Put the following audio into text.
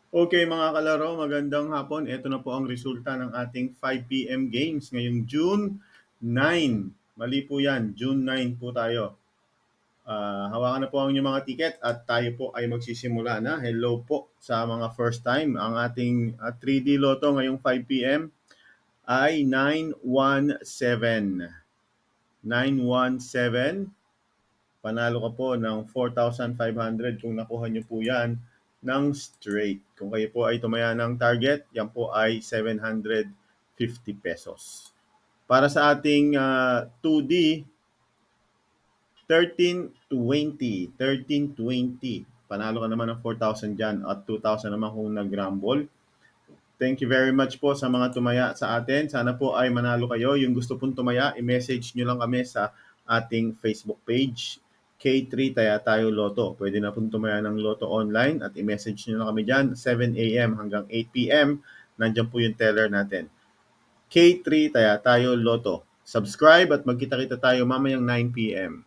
Okay mga kalaro, magandang hapon. Ito na po ang resulta ng ating 5 PM games ngayong June 9. Mali po yan, June 9 po tayo. Hawakan na po ang inyong mga ticket at tayo po ay magsisimula na. Hello po sa mga first time. Ang ating 3D Lotto ngayong 5 PM ay 917. 917. Panalo ka po ng 4,500 kung nakuha nyo po yan ng straight. Kung kayo po ay tumaya ng target, yan po ay 750 pesos. Para sa ating 2D, 1320. 1320. Panalo ka naman ng 4,000 dyan at 2,000 naman kung nag-rumble. Thank you very much po sa mga tumaya sa atin. Sana po ay manalo kayo. Yung gusto pong tumaya, i-message nyo lang kami sa ating Facebook page, K3 Taya Tayo Lotto. Pwede na pong tumaya ng Lotto online at i-message nyo lang kami dyan, 7 a.m. hanggang 8 p.m. Nandiyan po yung teller natin. K3 Taya Tayo Lotto. Subscribe at magkita-kita tayo mamayang 9 p.m.